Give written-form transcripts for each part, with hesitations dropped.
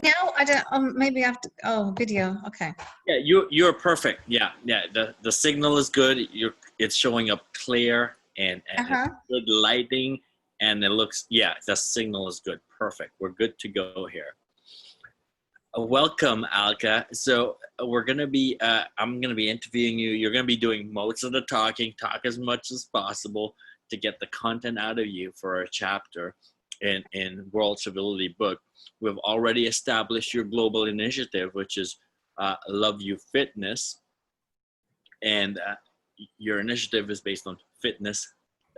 now? I don't. Maybe I have to. Oh, video. Okay. Yeah, you're perfect. Yeah, yeah. The signal is good. It's showing up clear and it's Uh-huh. good lighting, and it looks, yeah, the signal is good. Perfect. We're good to go here. Welcome, Alka. So I'm gonna be interviewing you. You're gonna be doing most of the talking. Talk as much as possible to get the content out of you for a chapter in World Civility book. We've already established your global initiative, which is Love You Fitness, and your initiative is based on fitness,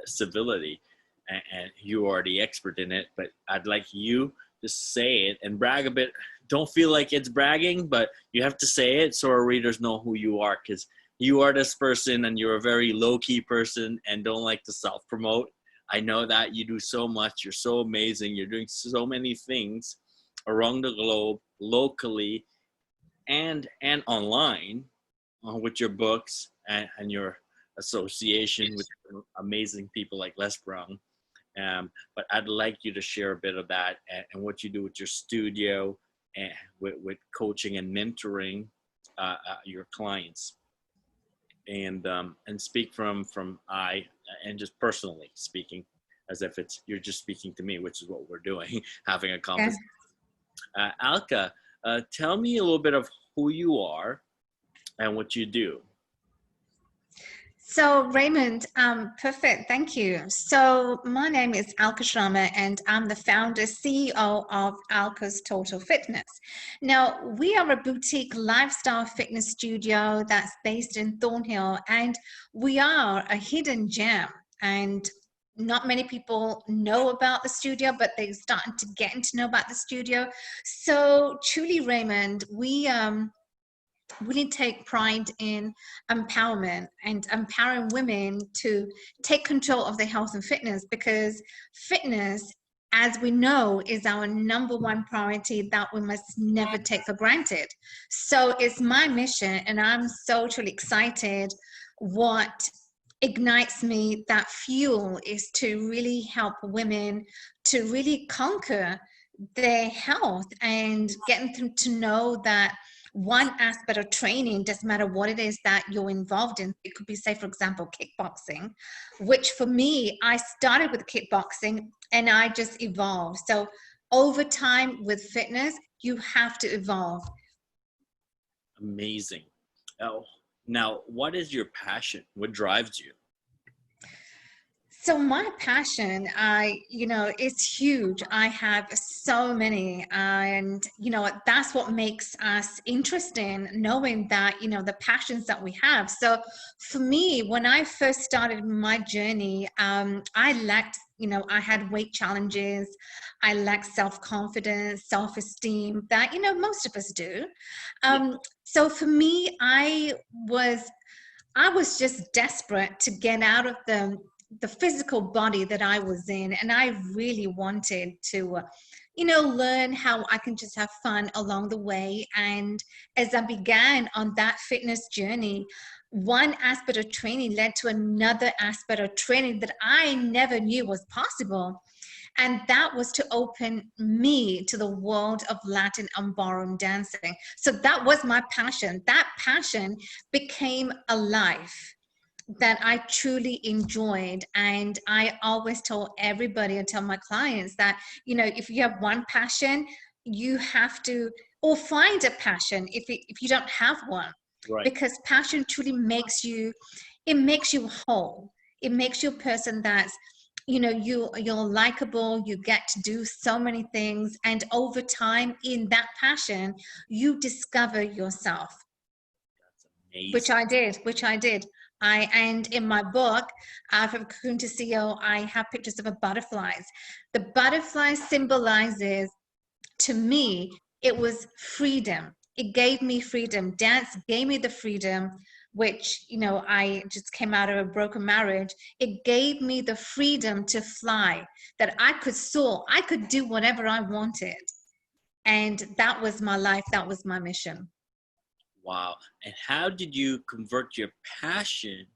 civility, and you are the expert in it. But I'd like you to say it and brag a bit. Don't feel like it's bragging, but you have to say it so our readers know who you are, because you are this person and you're a very low-key person and don't like to self-promote. I know that you do so much. You're so amazing. You're doing so many things around the globe, locally, and online, with your books and your association with amazing people like Les Brown. But I'd like you to share a bit of that and what you do with your studio and with coaching and mentoring your clients, and speak from and just personally speaking, as if you're just speaking to me, which is what we're doing, having a conversation. Alka, tell me a little bit of who you are and what you do. So Raymond, perfect. Thank you. So my name is Alka Sharma, and I'm the founder, CEO of Alcus Total Fitness. Now, we are a boutique lifestyle fitness studio that's based in Thornhill, and we are a hidden gem. And not many people know about the studio, but they're starting to get to know about the studio. So truly, Raymond, we really take pride in empowerment and empowering women to take control of their health and fitness, because fitness, as we know, is our #1 priority that we must never take for granted. So it's my mission, and I'm so truly excited. What ignites me, that fuel, is to really help women to really conquer their health and getting them to know that one aspect of training doesn't matter what it is that you're involved in. It could be, say, for example, kickboxing, which for me, I started with kickboxing and I just evolved. So over time with fitness, you have to evolve. Amazing. Now, what is your passion? What drives you? So my passion, it's huge. I have so many, and that's what makes us interesting, knowing that the passions that we have. So for me, when I first started my journey, I lacked, I had weight challenges, I lacked self-confidence, self-esteem that most of us do. So for me, I was just desperate to get out of the physical body that I was in, and I really wanted to learn how I can just have fun along the way. And as I began on that fitness journey, one aspect of training led to another aspect of training that I never knew was possible. And that was to open me to the world of Latin Ballroom dancing. So that was my passion. That passion became a life that I truly enjoyed. And I always tell everybody, I tell my clients that, if you have one passion, you have to, or find a passion if you don't have one. Right. Because passion truly makes you whole. It makes you a person that's, you're likable, you get to do so many things. And over time in that passion, you discover yourself. That's amazing. Which I did. And in my book, from Cocoon to CEO, I have pictures of butterflies. The butterfly symbolizes, to me, it was freedom. It gave me freedom. Dance gave me the freedom, which, I just came out of a broken marriage. It gave me the freedom to fly, that I could soar. I could do whatever I wanted. And that was my life. That was my mission. Wow. And how did you convert your passion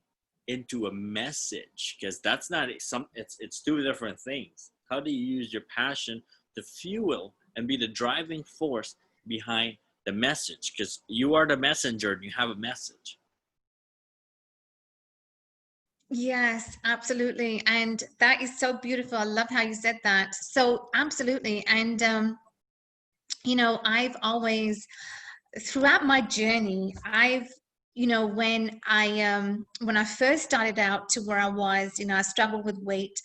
into a message? Because that's not it's two different things. How do you use your passion to fuel and be the driving force behind the message, because you are the messenger and you have a message. Yes, absolutely. And that is so beautiful. I love how you said that. So absolutely. And, you know, I've always, throughout my journey, I've, you know, when I first started out to where I was, you know, I struggled with weight,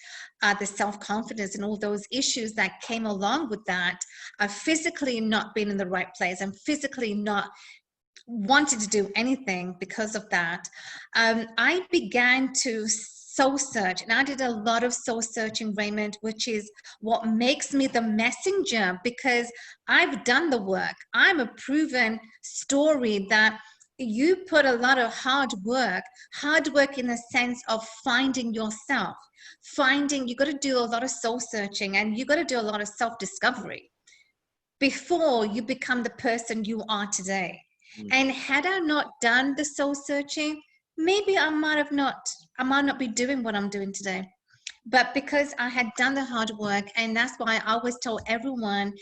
the self-confidence and all those issues that came along with that. I've physically not been in the right place. I'm physically not wanted to do anything because of that. I began to soul search, and I did a lot of soul searching, Raymond, which is what makes me the messenger, because I've done the work. I'm a proven story that you put a lot of hard work in the sense of finding yourself, you got to do a lot of soul searching, and you got to do a lot of self-discovery before you become the person you are today. And had I not done the soul searching, maybe I might not be doing what I'm doing today. But because I had done the hard work, and that's why I always tell everyone,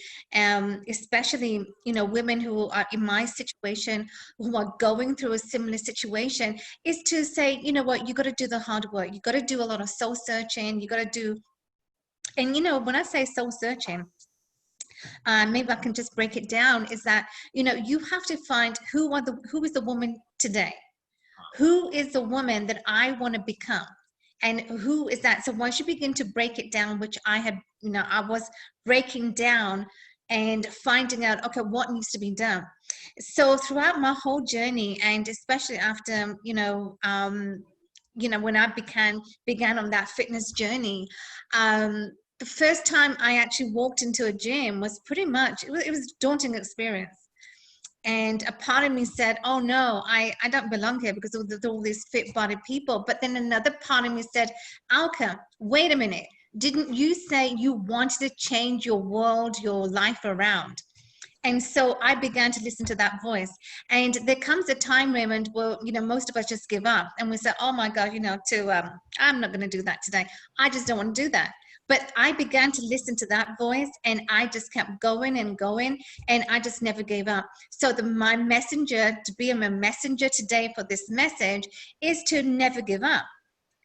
especially, you know, women who are in my situation, who are going through a similar situation, is to say, you know what, you got to do the hard work. You got to do a lot of soul searching. You got to do, and you know, when I say soul searching, maybe I can just break it down, is that, you know, you have to find who is the woman today? Who is the woman that I want to become? And who is that? So once you begin to break it down, which I had, you know, I was breaking down and finding out, okay, what needs to be done. So throughout my whole journey, and especially after, when I began on that fitness journey, the first time I actually walked into a gym was pretty much, it was a daunting experience. And a part of me said, oh no, I don't belong here because of all these fit body people. But then another part of me said, Alka, wait a minute. Didn't you say you wanted to change your world, your life around? And so I began to listen to that voice. And there comes a time, Raymond, where, you know, most of us just give up and we say, oh my God, you know, I'm not going to do that today. I just don't want to do that. But I began to listen to that voice, and I just kept going and going, and I just never gave up. So my messenger, to be a messenger today for this message, is to never give up.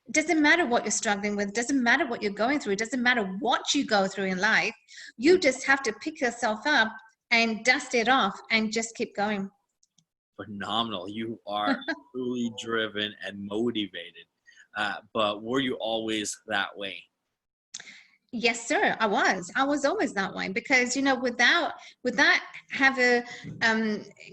It doesn't matter what you're struggling with. It doesn't matter what you're going through. It doesn't matter what you go through in life. You just have to pick yourself up and dust it off and just keep going. Phenomenal. You are truly driven and motivated. But were you always that way? Yes, sir. I was always that way, because, you know, without having,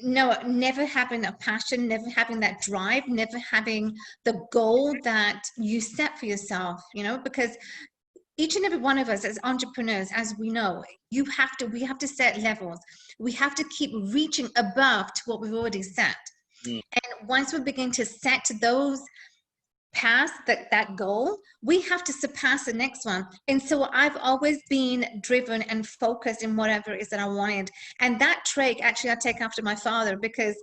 never having a passion, never having that drive, never having the goal that you set for yourself, you know, because each and every one of us as entrepreneurs, as we know, we have to set levels. We have to keep reaching above to what we've already set. And once we begin to set those past that goal, we have to surpass the next one. And so I've always been driven and focused in whatever it is that I wanted. And that trait, actually, I take after my father, because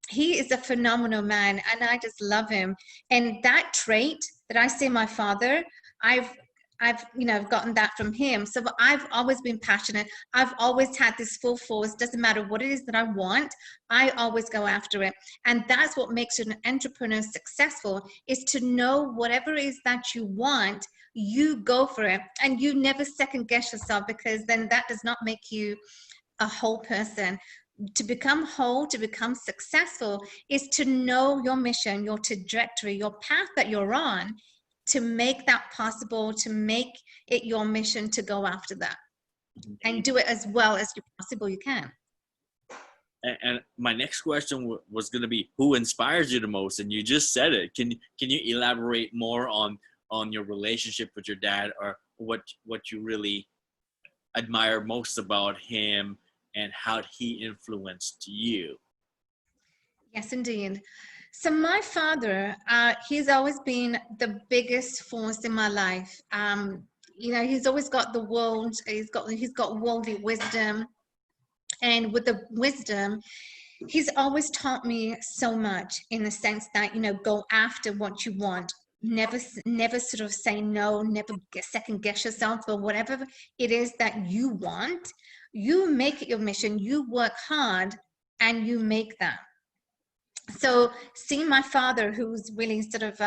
he is a phenomenal man and I just love him. And that trait that I see in my father, I've gotten that from him. So I've always been passionate. I've always had this full force. Doesn't matter what it is that I want, I always go after it. And that's what makes an entrepreneur successful, is to know whatever it is that you want, you go for it. And you never second guess yourself, because then that does not make you a whole person. To become whole, to become successful, is to know your mission, your trajectory, your path that you're on, to make that possible, to make it your mission to go after that and do it as well as you can. And my next question was going to be, who inspires you the most? And you just said it. Can you elaborate more on your relationship with your dad, or what you really admire most about him and how he influenced you? Yes, indeed. So my father, he's always been the biggest force in my life. He's always got the world. He's got worldly wisdom, and with the wisdom, he's always taught me so much, in the sense that, go after what you want. Never sort of say no. Never second guess yourself, for whatever it is that you want. You make it your mission, you work hard, and you make that. So seeing my father, who's really sort of,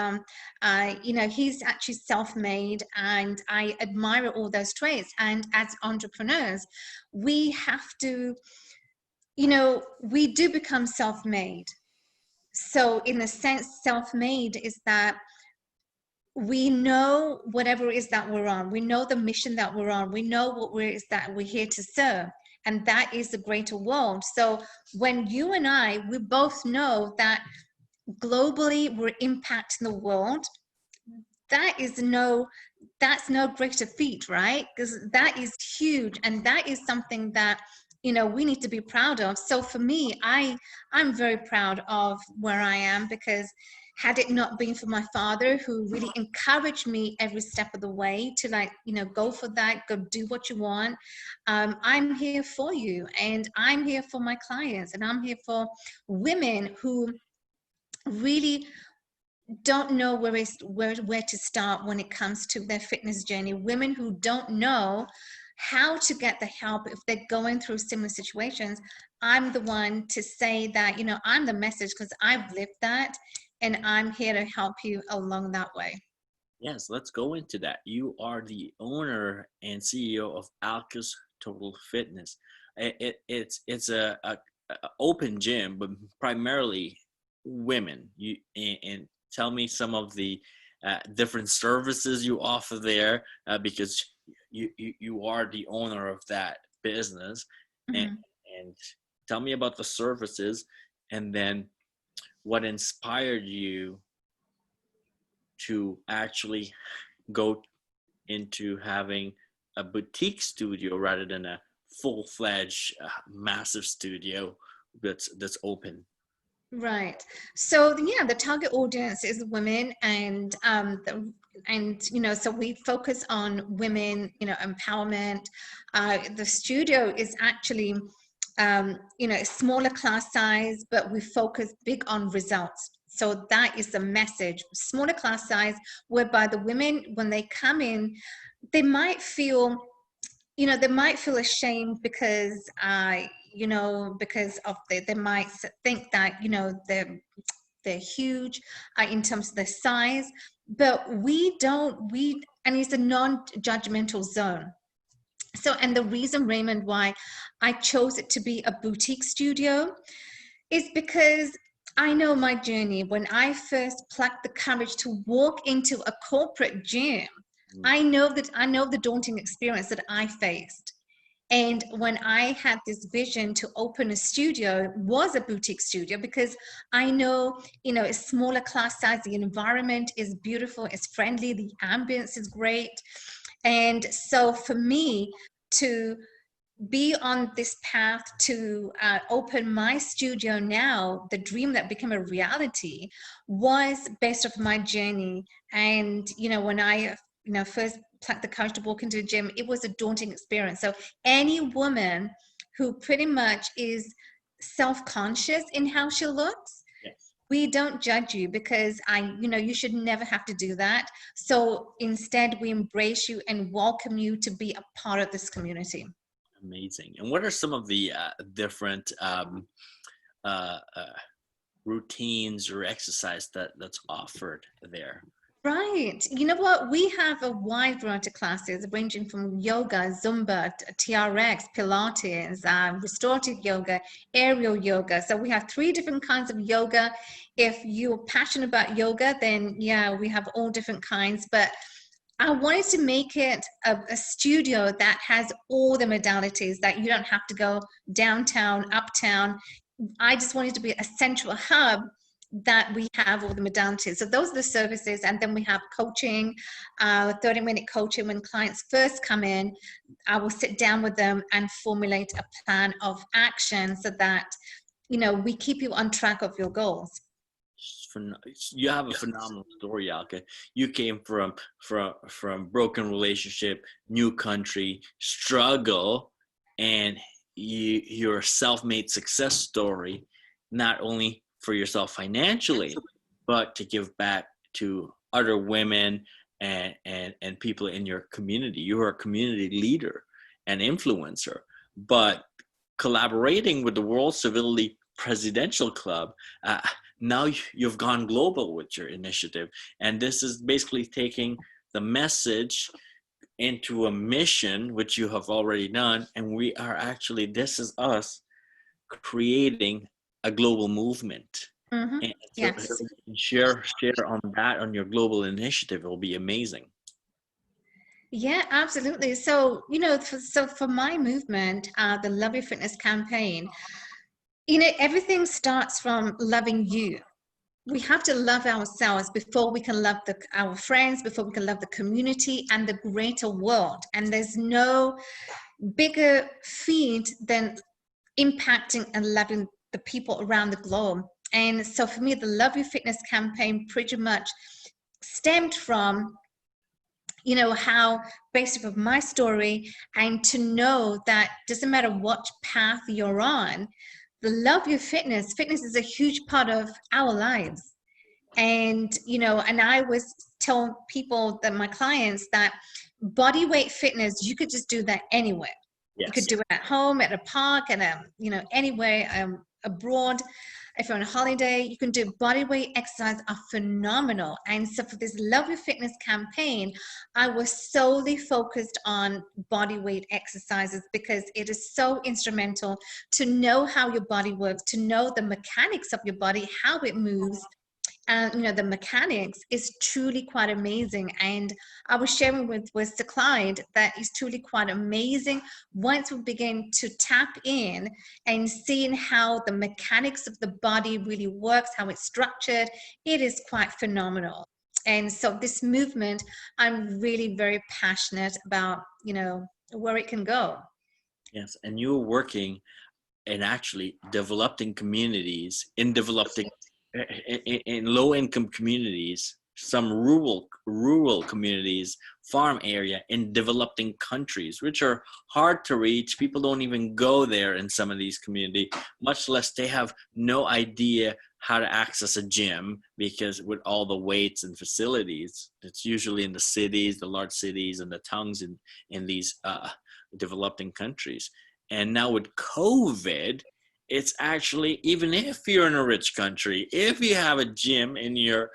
he's actually self-made, and I admire all those traits. And as entrepreneurs, we have to, we do become self-made. So in a sense, self-made is that we know whatever it is that we're on, we know the mission that we're on, we know what it is that we're here to serve, and that is the greater world. So when you and we both know that globally we're impacting the world, that's no greater feat, right? Because that is huge, and that is something that we need to be proud of. So for me, I'm very proud of where I am, because had it not been for my father, who really encouraged me every step of the way to go for that, go do what you want, I'm here for you, and I'm here for my clients, and I'm here for women who really don't know where to start when it comes to their fitness journey. Women who don't know how to get the help if they're going through similar situations. I'm the one to say that, I'm the message, because I've lived that, and I'm here to help you along that way. Yes, let's go into that. You are the owner and CEO of Alcus Total Fitness. It's a open gym, but primarily women. And tell me some of the different services you offer there, because you are the owner of that business. Mm-hmm. And tell me about the services, and then what inspired you to actually go into having a boutique studio rather than a full-fledged massive studio that's open. Right. So yeah, the target audience is women, and so we focus on women, empowerment. The studio is actually smaller class size, but we focus big on results. So that is the message: smaller class size, whereby the women, when they come in, they might feel ashamed, because because of they might think that they're huge in terms of their size, but and it's a non-judgmental zone. So, and the reason, Raymond, why I chose it to be a boutique studio is because I know my journey. When I first plucked the courage to walk into a corporate gym, I know the daunting experience that I faced. And when I had this vision to open a studio, was a boutique studio, because I know, it's smaller class size, the environment is beautiful, it's friendly, the ambience is great. And so for me to be on this path to open my studio now, the dream that became a reality, was based off my journey. And when I first plucked the courage to walk into the gym, it was a daunting experience. So any woman who pretty much is self-conscious in how she looks, Yes. we don't judge you, because you should never have to do that. So instead, we embrace you and welcome you to be a part of this community. Amazing. And what are some of the different routines or exercise that's offered there? Right. You know what? We have a wide variety of classes ranging from yoga, Zumba, TRX, Pilates, restorative yoga, aerial yoga. So we have 3 different kinds of yoga. If you're passionate about yoga, then yeah, we have all different kinds. But I wanted to make it a studio that has all the modalities, that you don't have to go downtown, uptown. I just wanted to be a central hub that we have all the modalities. So those are the services. And then we have coaching, 30-minute coaching. When clients first come in, I will sit down with them and formulate a plan of action, so that, we keep you on track of your goals. You have a phenomenal story, Alka. You came from broken relationship, new country, struggle, and your self-made success story, not only for yourself financially, but to give back to other women and people in your community. You are a community leader and influencer. but collaborating with the World Civility Presidential Club, now you've gone global with your initiative. And this is basically taking the message into a mission, which you have already done. And we are actually, this is us creating a global movement. Mm-hmm. And so Yes. share on that, on your global initiative. It will be amazing. Yeah, absolutely. So, you know, so for my movement, the Love Your Fitness campaign, you know, everything starts from loving you. We have to love ourselves before we can love our friends, before we can love the community and the greater world. And there's no bigger feat than impacting and loving the people around the globe. And so for me, the Love Your Fitness campaign pretty much stemmed from, you know, how basic of my story, and to know that doesn't matter what path you're on, the Love Your Fitness is a huge part of our lives. And, you know, and I always tell people, that my clients, that body weight fitness, you could just do that anywhere. Yes. You could do it at home, at a park, and you know, anywhere, abroad. If you're on a holiday, you can do body weight exercise are phenomenal. And so for this Love Your Fitness campaign, I was solely focused on body weight exercises, because it is so instrumental to know how your body works, to know the mechanics of your body, how it moves. And you know, the mechanics is truly quite amazing. And I was sharing with the client that is truly quite amazing once we begin to tap in and seeing how the mechanics of the body really works, how it's structured. It is quite phenomenal. And so this movement, I'm really very passionate about, you know, where it can go. Yes, and you're working and actually developing communities in developing in low-income communities, some rural communities, farm area in developing countries, which are hard to reach. People don't even go there in some of these communities, much less they have no idea how to access a gym, because with all the weights and facilities, it's usually in the cities, the large cities and the towns in these developing countries. And now with COVID, it's actually, even if you're in a rich country, if you have a gym in your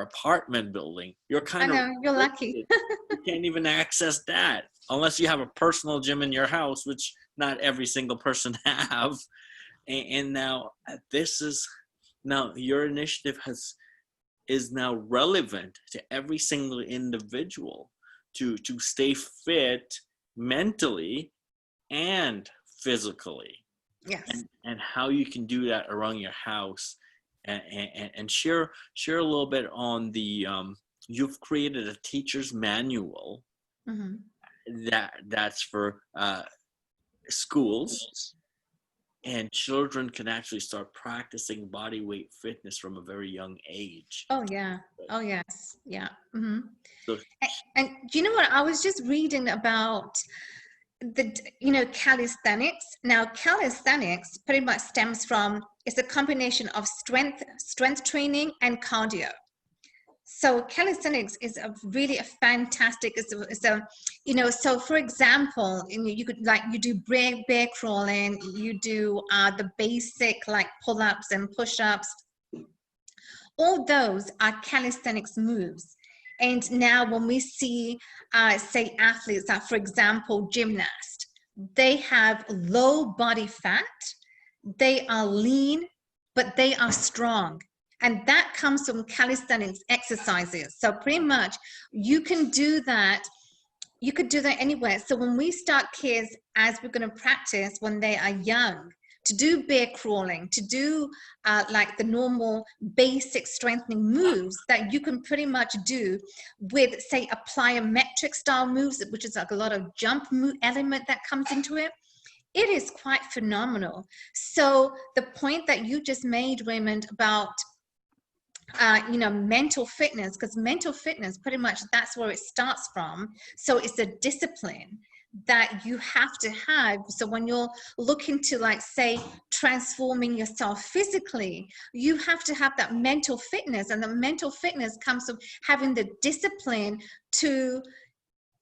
apartment building, you're kind of, you're lucky. you can't even access that unless you have a personal gym in your house, which not every single person have. And now this is, now your initiative is now relevant to every single individual to stay fit mentally and physically. Yes. And how you can do that around your house, and share a little bit on the you've created a teacher's manual. Mm-hmm. That's for schools, and children can actually start practicing body weight fitness from a very young age. Oh yeah. Oh yes. Yeah. Mm-hmm. So And do you know what? I was just reading about you know, calisthenics. Now, calisthenics pretty much stems from, it's a combination of strength training and cardio. So calisthenics is really a fantastic, it's a, you know, so for example, you could, like, you do bear crawling, you do the basic like pull-ups and push-ups. All those are calisthenics moves. And now when we see, say, athletes, for example, gymnasts, they have low body fat, they are lean, but they are strong. And that comes from calisthenics exercises. So pretty much you can do that. You could do that anywhere. So when we start kids, as we're going to practice when they are young, to do bear crawling, to do like the normal basic strengthening moves that you can pretty much do with, say, a plyometric style moves, which is like a lot of jump element that comes into it. It is quite phenomenal. So the point that you just made, Raymond, about you know, mental fitness, because mental fitness, pretty much that's where it starts from. So it's a discipline that you have to have. So when you're looking to, like, say, transforming yourself physically, you have to have that mental fitness, and the mental fitness comes from having the discipline to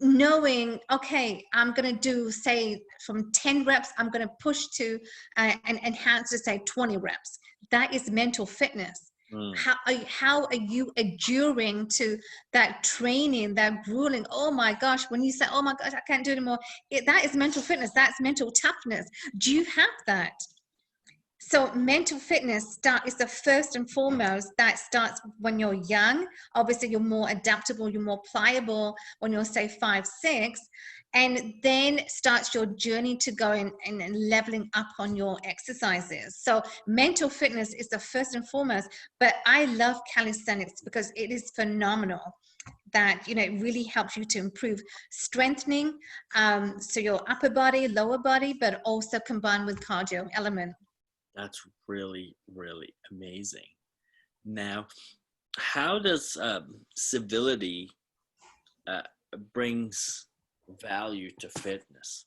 knowing, okay, I'm going to do, say, from 10 reps, I'm going to push to and enhance to, say, 20 reps. That is mental fitness. How are you adhering to that training, that grueling? Oh my gosh, when you say, oh my gosh, I can't do it anymore, that is mental fitness. That's mental toughness. Do you have that? So mental fitness is the first and foremost. That starts when you're young. Obviously, you're more adaptable, you're more pliable when you're, say, 5, 6, and then starts your journey to going and leveling up on your exercises. So mental fitness is the first and foremost. But I love calisthenics because it is phenomenal. That, you know, it really helps you to improve strengthening, so your upper body, lower body, but also combined with cardio element. That's really, really amazing. Now, how does civility brings value to fitness?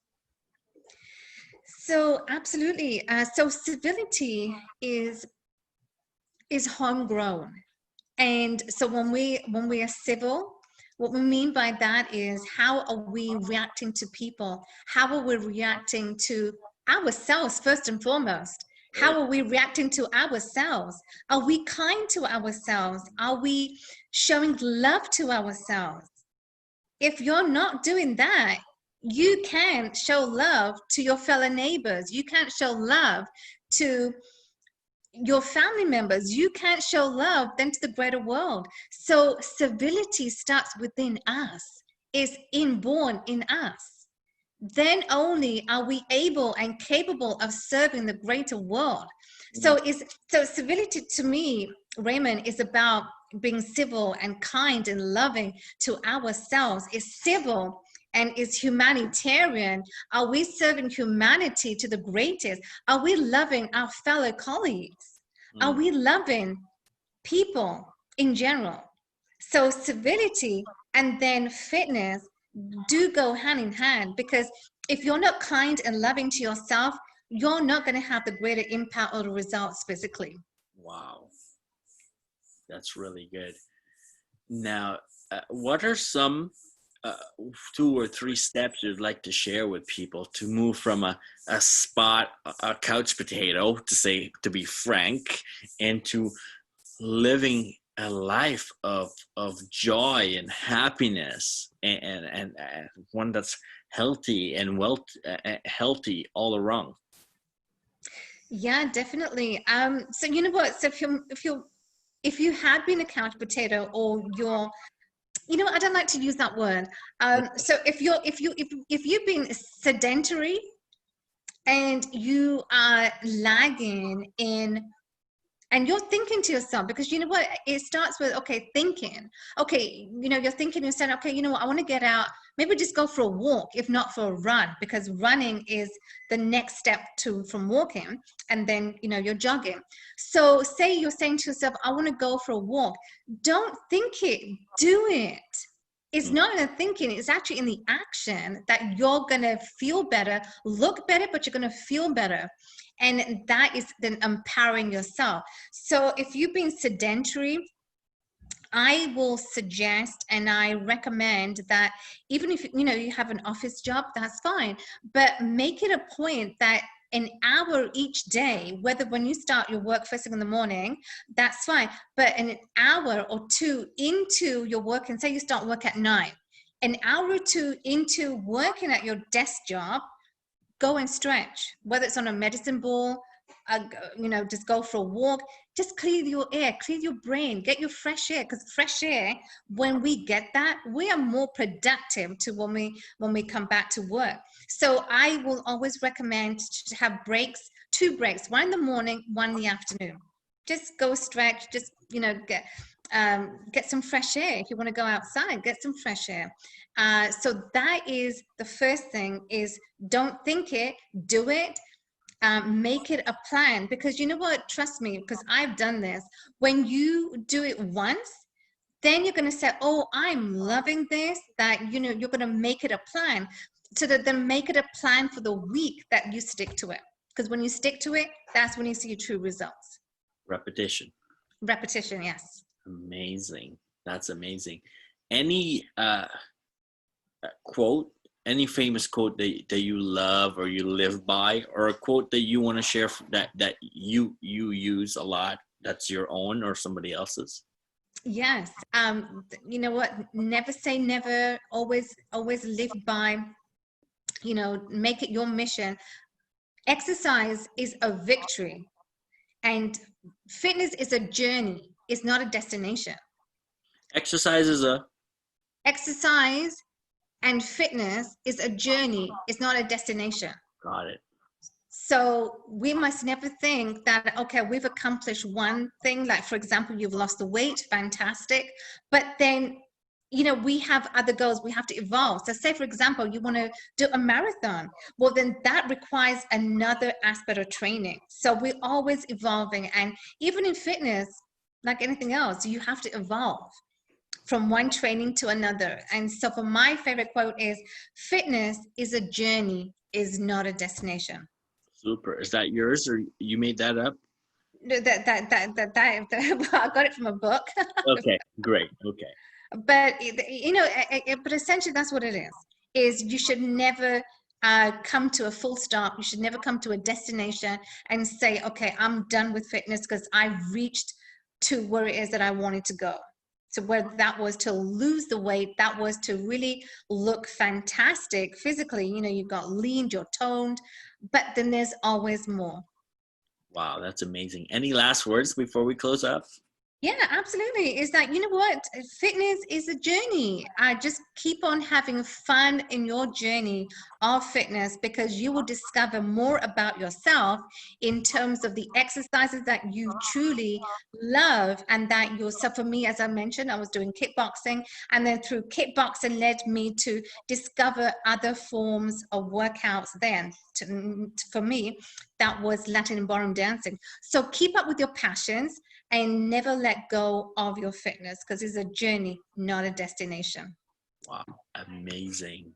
So absolutely. So civility is homegrown, and so when we are civil, what we mean by that is, how are we reacting to people? How are we reacting to ourselves first and foremost? How are we reacting to ourselves? Are we kind to ourselves? Are we showing love to ourselves? If you're not doing that, you can't show love to your fellow neighbors. You can't show love to your family members. You can't show love then to the greater world. So civility starts within us, is inborn in us. Then only are we able and capable of serving the greater world. So civility to me, Raymond, is about being civil and kind and loving to ourselves. Is civil and is humanitarian. Are we serving humanity to the greatest? Are we loving our fellow colleagues? Are we loving people in general? So civility and then fitness do go hand in hand, because if you're not kind and loving to yourself, you're not going to have the greater impact or the results physically. Wow, that's really good. Now, what are some 2 or 3 steps you'd like to share with people to move from a couch potato, to be frank, into living a life of joy and happiness, and one that's healthy and healthy all around? Yeah, definitely. So you know what? So if you had been a couch potato, or you're, you know, I don't like to use that word. So if you've been sedentary and you are lagging in, and you're thinking to yourself, because you know what, it starts with, okay, thinking, okay, you know, you're thinking, you're saying, okay, you know what, I want to get out, maybe just go for a walk, if not for a run, because running is the next step from walking, and then, you know, you're jogging. So say you're saying to yourself, I want to go for a walk. Don't think it, do it. It's not in the thinking, it's actually in the action that you're going to feel better, look better, but you're going to feel better. And that is then empowering yourself. So if you've been sedentary, I will suggest and I recommend that, even if you know you have an office job, that's fine, but make it a point that an hour each day, whether when you start your work first thing in the morning, that's fine, but an hour or 2 into your work, and say you start work at 9, an hour or 2 into working at your desk job, go and stretch, whether it's on a medicine ball, you know, just go for a walk, just clear your air, clear your brain, get your fresh air, because fresh air, when we get that, we are more productive to when we come back to work. So I will always recommend to have breaks, 2 breaks, 1 in the morning, 1 in the afternoon. Just go stretch, just, you know, get some fresh air. If you want to go outside, get some fresh air. So that is the first thing, is don't think it, do it. Make it a plan, because you know what, trust me, because I've done this. When you do it once, then you're going to say, oh, I'm loving this, that, you know, you're going to make it a plan, so that then make it a plan for the week that you stick to it. Because when you stick to it, that's when you see your true results. Repetition, Yes. amazing. That's amazing. Any quote, any famous quote that you love or you live by, or a quote that you want to share that you use a lot, that's your own or somebody else's? Yes. You know what? Never say never. Always live by, make it your mission. Exercise is a victory, and fitness is a journey. It's not a destination. Exercise is a Exercise and fitness is a journey. It's not a destination. got it. So we must never think that, okay, we've accomplished one thing, like for example, you've lost the weight, fantastic. But then, we have other goals, we have to evolve. So say, for example, you want to do a marathon. Well, then that requires another aspect of training. So we're always evolving. And even in fitness, like anything else, you have to evolve from one training to another. And so for my favorite quote is, fitness is a journey, is not a destination. Super. Is that yours or you made that up? I got it from a book. Okay, great. Okay. But but essentially that's what it is you should never come to a full stop. You should never come to a destination and say, okay, I'm done with fitness because I've reached to where it is that I wanted to go. So whether that was to lose the weight, that was to really look fantastic physically, you've got lean, you're toned, but then there's always more. Wow, that's amazing. Any last words before we close up? Yeah, absolutely. Is that, fitness is a journey. Just keep on having fun in your journey of fitness, because you will discover more about yourself in terms of the exercises that you truly love and that you'll. So for me, as I mentioned, I was doing kickboxing, and then through kickboxing led me to discover other forms of workouts. Then for me, that was Latin Ballroom dancing. So keep up with your passions and never let go of your fitness, because it's a journey, not a destination. Wow, amazing.